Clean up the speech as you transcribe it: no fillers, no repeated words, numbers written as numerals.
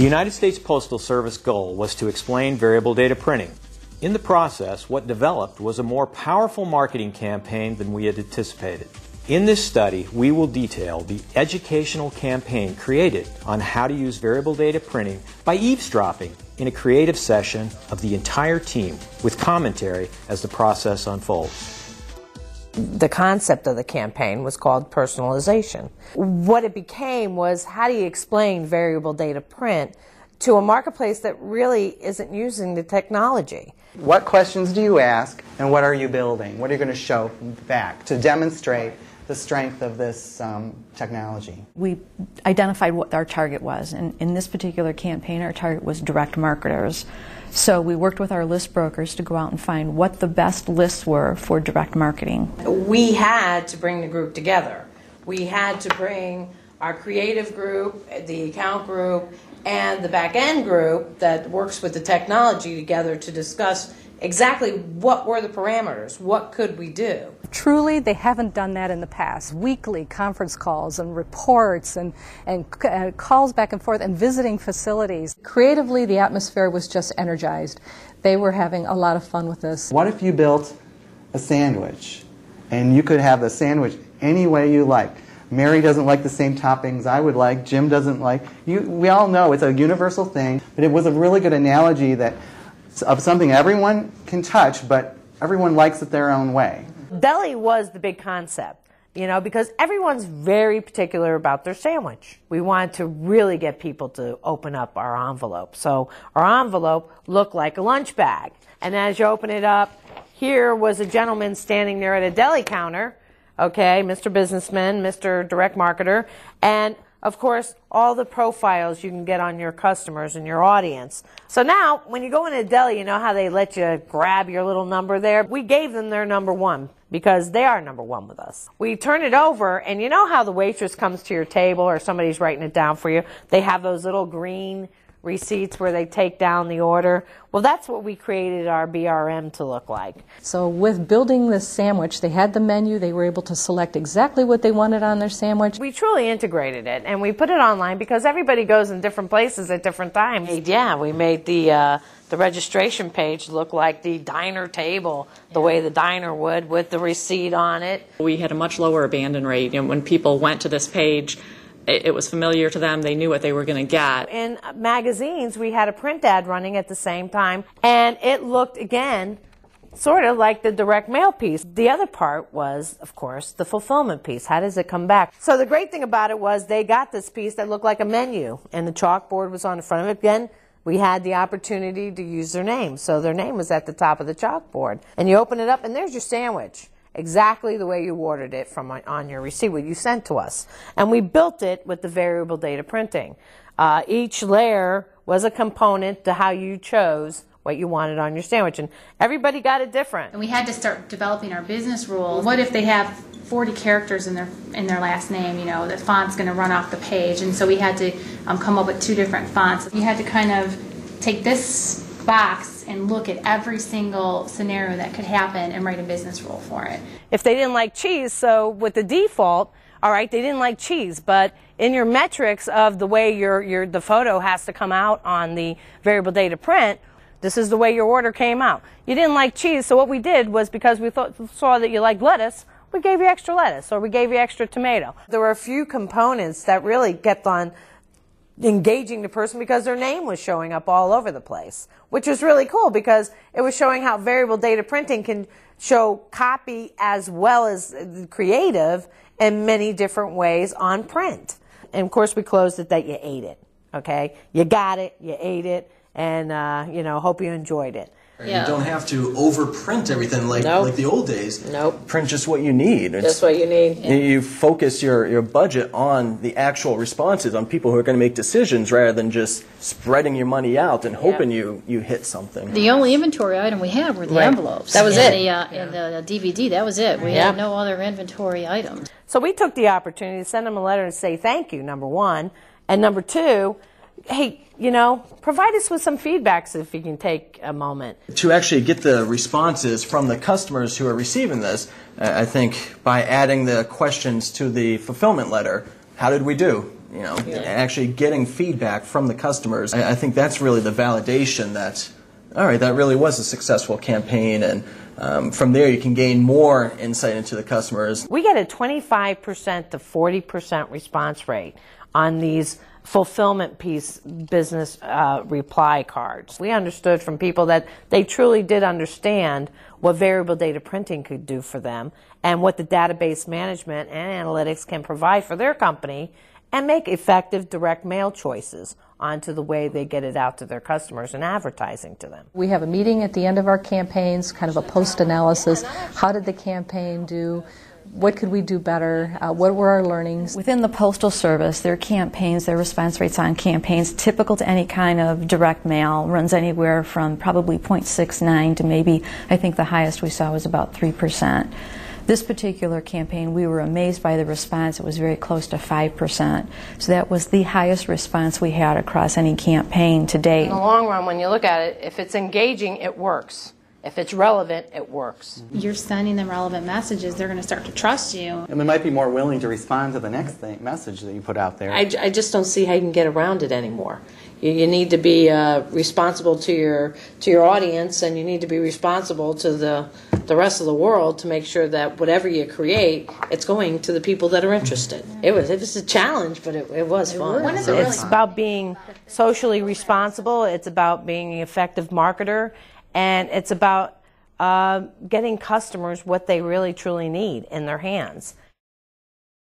The United States Postal Service goal was to explain variable data printing. In the process, what developed was a more powerful marketing campaign than we had anticipated. In this study, we will detail the educational campaign created on how to use variable data printing by eavesdropping in a creative session of the entire team with commentary as the process unfolds. The concept of the campaign was called personalization. What it became was, how do you explain variable data print to a marketplace that really isn't using the technology? What questions do you ask, and what are you building? What are you going to show back to demonstrate the strength of this technology? We identified what our target was, and in this particular campaign our target was direct marketers. So we worked with our list brokers to go out and find what the best lists were for direct marketing. We had to bring the group together. We had to bring our creative group, the account group, and the back-end group that works with the technology together to discuss exactly what were the parameters, what could we do. Truly, they haven't done that in the past. Weekly conference calls and reports and calls back and forth and visiting facilities. Creatively, the atmosphere was just energized. They were having a lot of fun with this. What if you built a sandwich and you could have the sandwich any way you like? Mary doesn't like the same toppings I would like. Jim doesn't like. We all know it's a universal thing, but it was a really good analogy that of something everyone can touch, but everyone likes it their own way. Deli was the big concept, you know, because everyone's very particular about their sandwich. We wanted to really get people to open up our envelope. So our envelope looked like a lunch bag. And as you open it up, here was a gentleman standing there at a deli counter, okay, Mr. Businessman, Mr. Direct Marketer, and of course, all the profiles you can get on your customers and your audience. So now, when you go in a deli, you know how they let you grab your little number there? We gave them their number one because they are number one with us. We turn it over, and you know how the waitress comes to your table or somebody's writing it down for you? They have those little green receipts where they take down the order. Well, that's what we created our BRM to look like. So with building this sandwich, they had the menu, they were able to select exactly what they wanted on their sandwich. We truly integrated it, and we put it online because everybody goes in different places at different times. Yeah, we made the registration page look like the diner table, the way the diner would, with the receipt on it. We had a much lower abandon rate. You know, when people went to this page, it was familiar to them. They knew what they were going to get. In magazines, we had a print ad running at the same time, and it looked, again, sort of like the direct mail piece. The other part was, of course, the fulfillment piece. How does it come back? So the great thing about it was they got this piece that looked like a menu, and the chalkboard was on the front of it. Again, we had the opportunity to use their name, so their name was at the top of the chalkboard. And you open it up, and there's your sandwich. Exactly the way you ordered it from on your receipt, what you sent to us. And we built it with the variable data printing. Each layer was a component to how you chose what you wanted on your sandwich, and everybody got it different. And we had to start developing our business rules. What if they have 40 characters in their last name? You know, the font's going to run off the page, and so we had to come up with 2 different fonts. You had to kind of take this box and look at every single scenario that could happen and write a business rule for it. If they didn't like cheese, so with the default, all right, they didn't like cheese, but in your metrics of the way the photo has to come out on the variable data print, this is the way your order came out. You didn't like cheese, so what we did was, because we saw that you liked lettuce, we gave you extra lettuce, or we gave you extra tomato. There were a few components that really kept on engaging the person because their name was showing up all over the place, which was really cool because it was showing how variable data printing can show copy as well as creative in many different ways on print. And of course we closed it that you ate it, okay? You got it, you ate it, and you know, hope you enjoyed it. Yeah. You don't have to overprint everything like the old days. Nope. Print just what you need. Just what you need. You focus your budget on the actual responses, on people who are going to make decisions rather than just spreading your money out and hoping you hit something. The only inventory item we had were the envelopes. That was it. And the DVD, that was it. We had no other inventory items. So we took the opportunity to send them a letter and say thank you, number one. And number two, hey, you know, provide us with some feedbacks if you can take a moment. To actually get the responses from the customers who are receiving this, I think by adding the questions to the fulfillment letter, how did we do? actually getting feedback from the customers. I think that's really the validation that, all right, that really was a successful campaign, and from there you can gain more insight into the customers. We get a 25% to 40% response rate on these fulfillment piece business reply cards. We understood from people that they truly did understand what variable data printing could do for them and what the database management and analytics can provide for their company, and make effective direct mail choices onto the way they get it out to their customers and advertising to them. We have a meeting at the end of our campaigns, kind of a post-analysis. How did the campaign do? What could we do better? What were our learnings? Within the Postal Service, their campaigns, their response rates on campaigns, typical to any kind of direct mail, runs anywhere from probably 0.69 to maybe, I think the highest we saw was about 3%. This particular campaign, we were amazed by the response. It was very close to 5%. So that was the highest response we had across any campaign to date. In the long run, when you look at it, if it's engaging, it works. If it's relevant, it works. You're sending them relevant messages, they're going to start to trust you. And they might be more willing to respond to the next message that you put out there. I just don't see how you can get around it anymore. You need to be responsible to your audience, and you need to be responsible to the rest of the world to make sure that whatever you create, it's going to the people that are interested. It was a challenge, but it was fun. It's about being socially responsible. It's about being an effective marketer. And it's about getting customers what they really truly need in their hands.